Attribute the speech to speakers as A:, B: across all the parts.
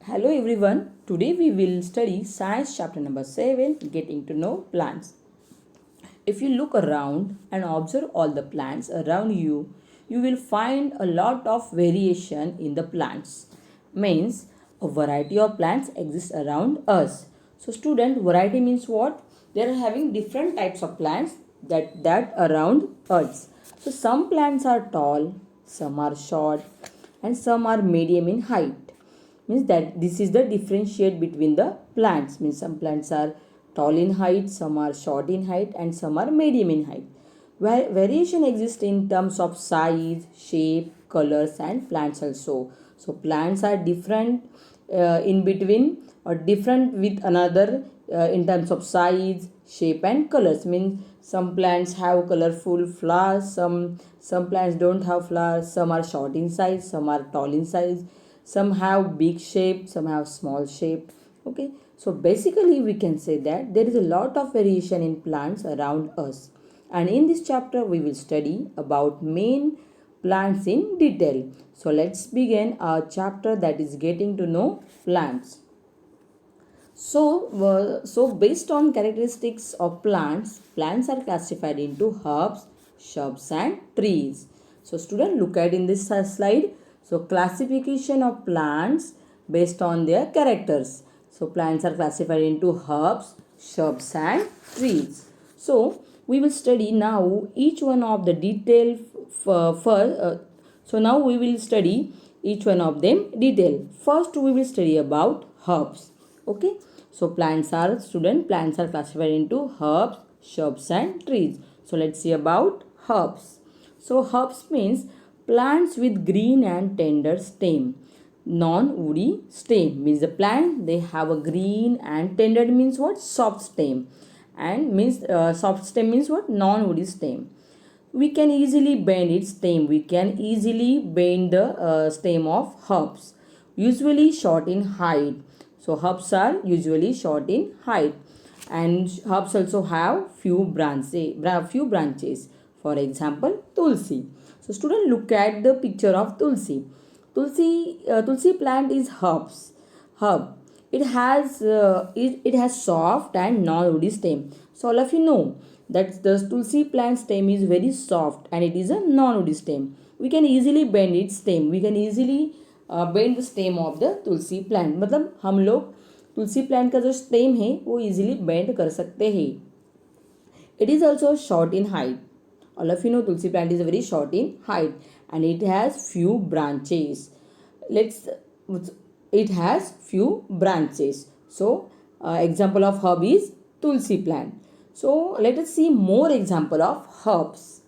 A: Hello everyone. Today we will study science chapter number 7, getting to know plants. If you look around and observe all the plants around you, you will find a lot of variation in the plants. Means a variety of plants exist around us. So student, variety means what? They are having different types of plants that around us. So some plants are tall, some are short, and some are medium in height. Means that this is the differentiate between the plants. Means some plants are tall in height, some are short in height, and some are medium in height. Where variation exists in terms of size, shape, colors, and plants also. So plants are different in between or different with another in terms of size, shape, and colors. Means some plants have colorful flowers, some plants don't have flowers, some are short in size, some are tall in size, some have big shape, some have small shape. Okay, so basically we can say that there is a lot of variation in plants around us, and in this chapter we will study about main plants in detail. So let's begin our chapter, that is getting to know plants. So based on characteristics of plants, plants are classified into herbs, shrubs, and trees. So student, look at in this slide. So classification of plants based on their characters. So plants are classified into herbs, shrubs, and trees. So we will study now each one of the detail so now we will study each one of them detail. First we will study about herbs. Okay, so plants are classified into herbs, shrubs, and trees. So let's see about herbs. So herbs means plants with green and tender stem. Non-woody stem means the plant they have a green, and tender means what? Soft stem. And means soft stem means what? Non-woody stem. We can easily bend its stem. We can easily bend the stem of herbs. Usually short in height. So herbs are usually short in height, and herbs also have few branches. For example, tulsi. So student, look at the picture of tulsi. Tulsi plant is herb. It has soft and non-woody stem. So all of you know that the tulsi plant stem is very soft and it is a non-woody stem. We can easily bend its stem. We can easily bend the stem of the Tulsi plant. मतलब हम लोग तुलसी plant का जो stem है वो easily bend कर सकते हैं. It is also short in height. All of you know tulsi plant is very short in height and it has few branches. It has few branches. So example of herb is tulsi plant. So let us see more example of herbs.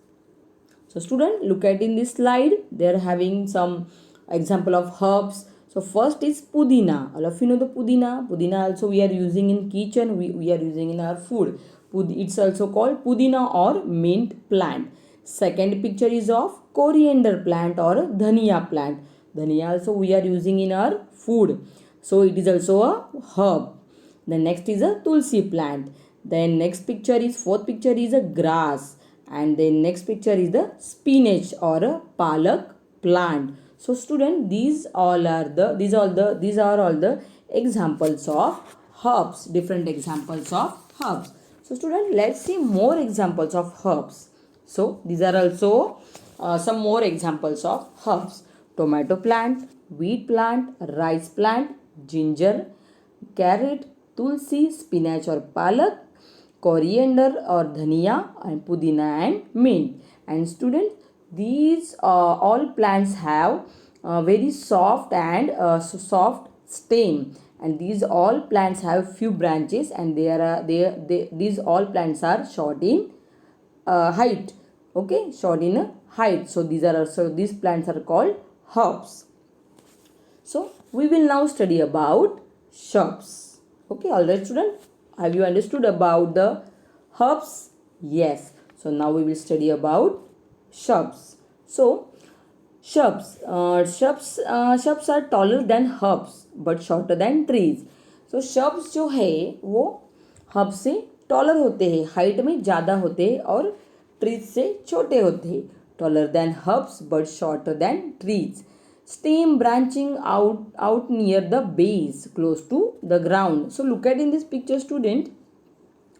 A: So student, look at in this slide. They are having some example of herbs. So first is pudina. All of you know the pudina. Pudina also we are using in kitchen. We are using in our food. It's also called pudina or mint plant. Second picture is of coriander plant or dhania plant. Dhania also we are using in our food. So it is also a herb. The next is a tulsi plant. Then fourth picture is a grass. And then next picture is the spinach or a palak plant. So student, these are all the examples of herbs, different examples of herbs. So student, let's see more examples of herbs. So these are also some more examples of herbs. Tomato plant, wheat plant, rice plant, ginger, carrot, tulsi, spinach or palak, coriander or dhania, and pudina and mint. And student, these all plants have very soft and soft stem, and these all plants have few branches, and these all plants are short in height. Okay, short in height. So these plants are called herbs. So we will now study about shrubs. Okay, alright student, have you understood about the herbs? Yes. So now we will study about shrubs. So shrubs are taller than herbs but shorter than trees. So shrubs जो है वो herb से taller होते हैं, height में ज़्यादा होते हैं, और ट्रीज से छोटे होते हैं. Taller than herbs but shorter than trees. stem branching out near the base close to the ground. So look at in this picture, student.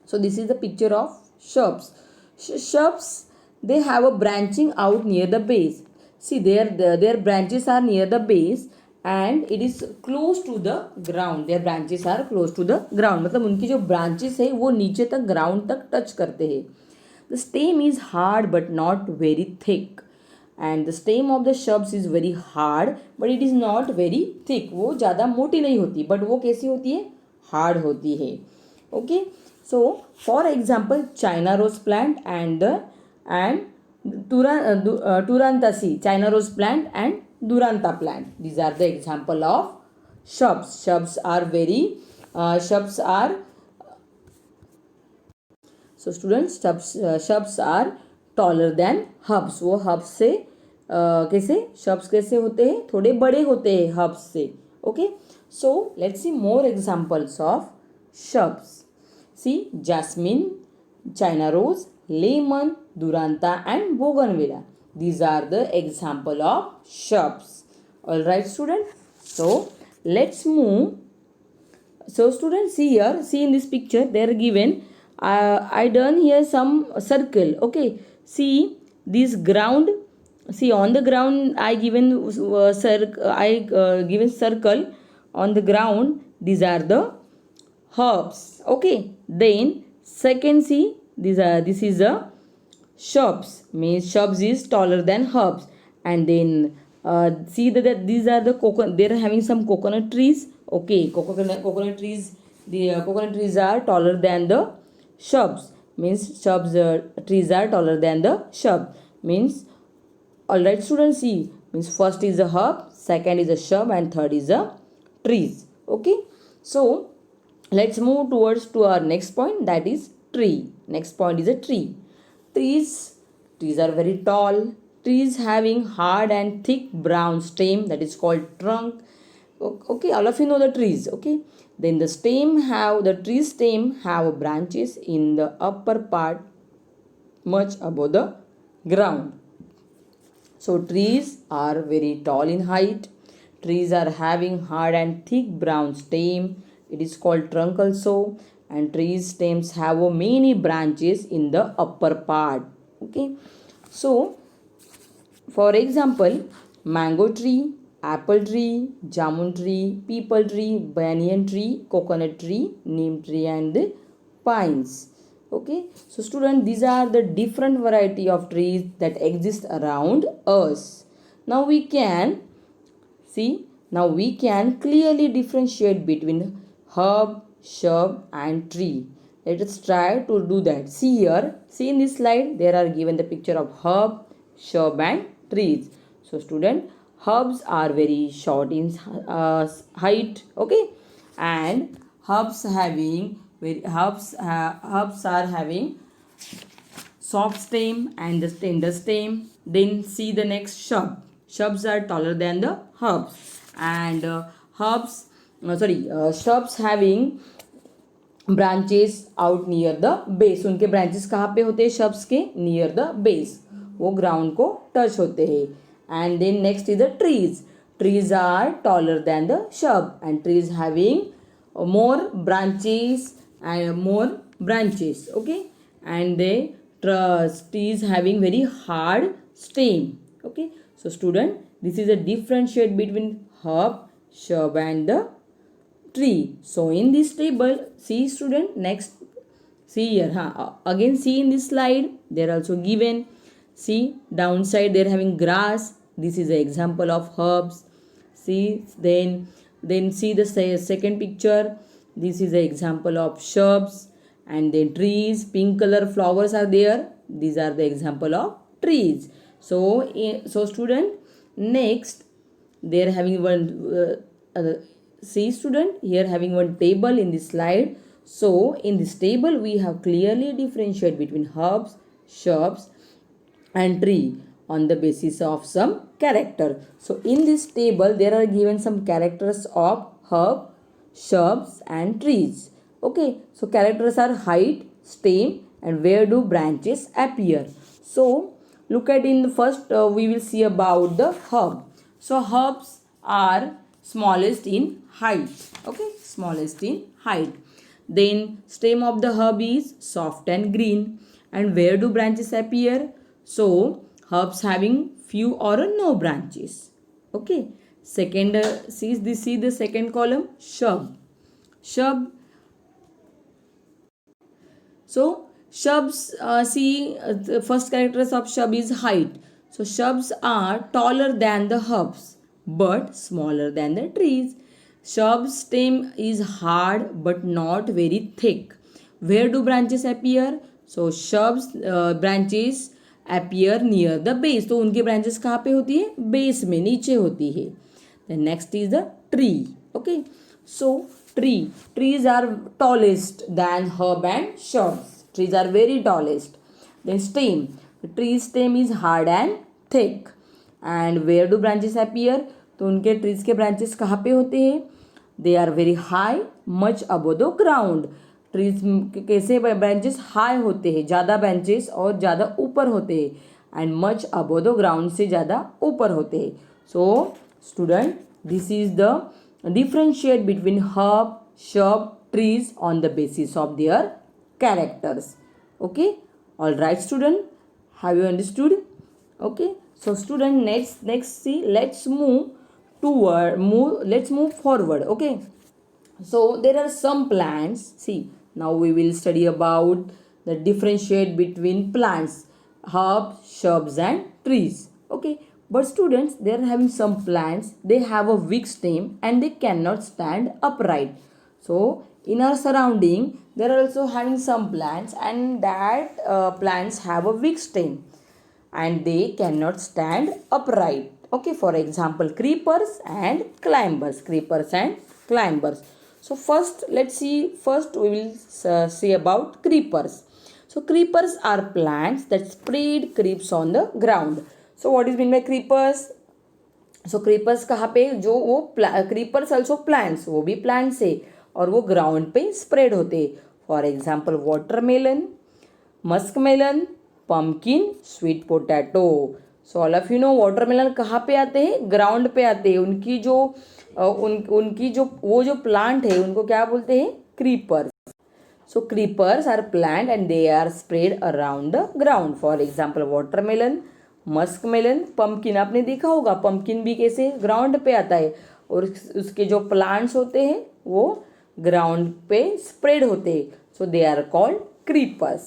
A: So this is the picture of shrubs. Shrubs, they have a branching out near the base. See, their branches are near the base and it is close to the ground. Their branches are close to the ground. मतलब उनकी जो branches है वो नीचे तक ground तक touch करते हैं. The stem is hard but not very thick. And the stem of the shrubs is very hard but it is not very thick. वो ज़्यादा मोटी नहीं होती but वो कैसी होती है? Hard होती है. Okay. So for example, China rose plant and Turanthaceae, China rose plant and Duranta plant. These are the example of shrubs. Shrubs are so students, shrubs are taller than herbs. वो herbs से कैसे shrubs कैसे होते हैं? थोड़े बड़े होते हैं herbs से. Okay. So let's see more examples of shrubs. See, jasmine, China rose, lemon, Duranta and bougainvillea. These are the example of shrubs. Alright, student. So let's move. So students, see here, see in this picture, they are given. I done here some circle. Okay. See this ground. See on the ground, I given circle on the ground. These are the herbs. Okay. Then second, see this is a shrubs, means shrubs is taller than herbs. And then see that these are the coconut, they are having some coconut trees. Okay, coconut trees, the coconut trees are taller than the shrubs, means shrubs trees are taller than the shrub, means alright students, see, means first is a herb, second is a shrub and third is a trees. Okay, so let's move towards to our next point, that is tree. Next point is a tree. Trees are very tall. Trees having hard and thick brown stem, that is called trunk. Okay, all of you know the trees. Okay, then the tree stem have branches in the upper part much above the ground. So trees are very tall in height. Trees are having hard and thick brown stem. It is called trunk also. And trees stems have many branches in the upper part. Okay. So for example, mango tree, apple tree, jamun tree, peepal tree, banyan tree, coconut tree, neem tree and pines. Okay. So student, these are the different variety of trees that exist around us. Now we can clearly differentiate between herb, shrub and tree. Let us try to do that. See here, see in this slide, there are given the picture of herb, shrub and trees. So student, herbs are very short in height. Okay, and herbs are having soft stem and the tender stem. Then see the next shrub. Shrubs are taller than the herbs, and shrubs having branches out near the base. उनके branches कहाँ पे होते हैं? shrubs के near the base, वो ground को touch होते हैं. And then next is the trees. Trees are taller than the shrub, and trees having more branches. Okay, and the trees having very hard stem. Okay, so student, this is a differentiate between herb, shrub and the tree. So in this table, see student, next see here, again see in this slide, they are also given. See downside they are having grass. This is an example of herbs. See, then see the second picture. This is an example of shrubs, and then trees, pink color flowers are there. These are the example of trees. So student, next they are having one see student, here having one table in this slide. So in this table we have clearly differentiate between herbs, shrubs and tree on the basis of some character. So in this table there are given some characters of herb, shrubs and trees. Okay, so characters are height, stem and where do branches appear. So look at in the first we will see about the herb. So herbs are smallest in height. Okay, smallest in height. Then stem of the herb is soft and green. And where do branches appear? So herbs having few or no branches. Okay. Second, see the second column, shrub. Shrub. So shrubs, the first characters of shrub is height. So shrubs are taller than the herbs but smaller than the trees. Shrub's stem is hard but not very thick. Where do branches appear? So shrubs branches appear near the base. तो उनके branches कहाँ पे होती है? Base में, नीचे होती है. Then next is the tree. Okay. So trees are tallest than herb and shrubs. Trees are very tallest. Then stem. The tree stem is hard and thick. And where do branches appear? तो उनके trees के branches कहाँ पे होते हैं? They are very high, much above the ground. Trees कैसे branches high होते हैं, ज़्यादा ब्रांचेस और ज़्यादा ऊपर होते हैं and much above the ground से ज़्यादा ऊपर होते हैं. So student, this is the differentiate between herb, shrub, trees on the basis of their characters. Okay, all right student, have you understood? Okay, so student, next see, let's move forward. Okay, so there are some plants. See, now we will study about the differentiate between plants, herbs, shrubs and trees. Okay, but students, they are having some plants, they have a weak stem and they cannot stand upright. So in our surrounding there are also having some plants and that plants have a weak stem and they cannot stand upright. Okay, for example, creepers and climbers. So first we will see about creepers. So creepers are plants that spread creeps on the ground. So what is mean by creepers? So creepers कहाँ पे, जो वो creepers also plants, वो भी plants है और वो ground पे spread होते हैं. For example, watermelon, muskmelon, pumpkin, sweet potato. So all of you know watermelon कहाँ पे आते हैं? Ground पे आते हैं. उनकी जो वो जो plant है उनको क्या बोलते हैं? Creepers. So creepers are plant and they are spread around the ground. For example, watermelon, muskmelon, pumpkin. आपने देखा होगा पम्पकिन भी कैसे ग्राउंड पे आता है और उसके जो प्लांट्स होते हैं वो ग्राउंड पे स्प्रेड होते हैं. So they are called creepers.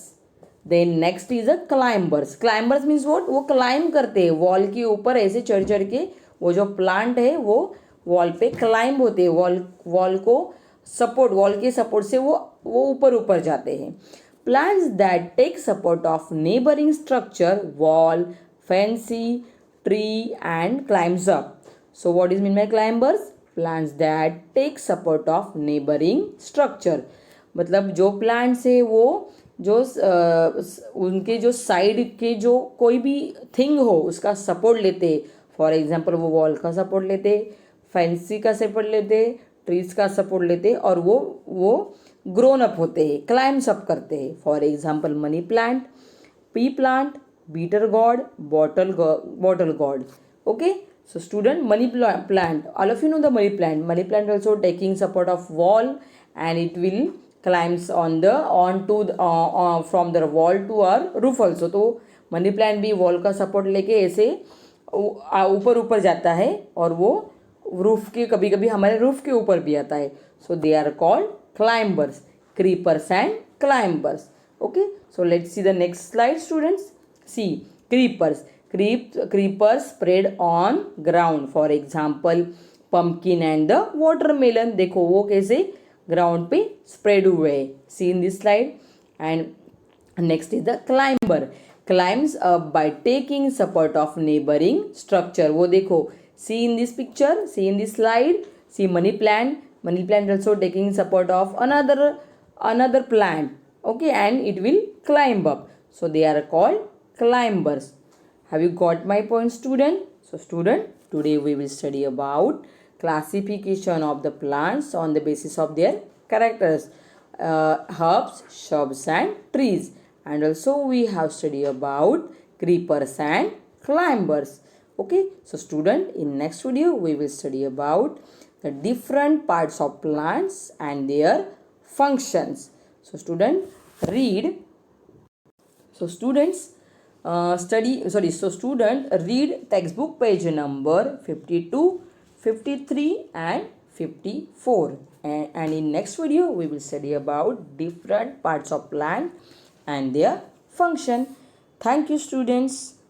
A: Then next is a climbers. Climbers means what? वो क्लाइंब करते हैं वॉल के ऊपर, ऐसे चढ़ चढ़ के वो जो प्लांट है वो वॉल पे क्लाइंब होते हैं. वॉल के सपोर्ट से वो ऊपर जाते हैं. Plants that take support of neighbouring structure, wall, fancy, tree and climbs up. So what is mean by climbers? Plants that take support of neighboring structure. मतलब जो plants है वो जो उनके जो साइड के जो कोई भी थिंग हो उसका सपोर्ट लेते. फॉर एग्जाम्पल वो वॉल का सपोर्ट लेते, फैंसी का सपोर्ट लेते, ट्रीज का सपोर्ट लेते और वो ग्रोन अप होते हैं, क्लाइम्स अप करते हैं. For example money plant, P plant, beetle god, bottle god. Okay, so student, money plant, all of you know the money plant also taking support of wall and it will climbs from the wall to our roof also. तो money plant भी wall का support लेके ऐसे ऊपर जाता है और वो रूफ के कभी कभी हमारे रूफ के ऊपर भी आता है. So they are called climbers, creepers and climbers. Okay, so let's see the next slide students. See, creepers spread on ground. For example, pumpkin and the watermelon. देखो वो कैसे ground पे spread हुए. See in this slide. And next is the climber. Climbs up by taking support of neighboring structure. वो देखो. See in this picture. See in this slide. See money plant. Money plant also taking support of another plant. Okay, and it will climb up. So they are called climbers. Have you got my point, student? So student, today we will study about classification of the plants on the basis of their characters, herbs, shrubs and trees, and also we have studied about creepers and climbers. Okay, so student, in next video we will study about the different parts of plants and their functions. So student, read. So students student read textbook page number 52, 53 and 54. And in next video we will study about different parts of plant and their function. Thank you students.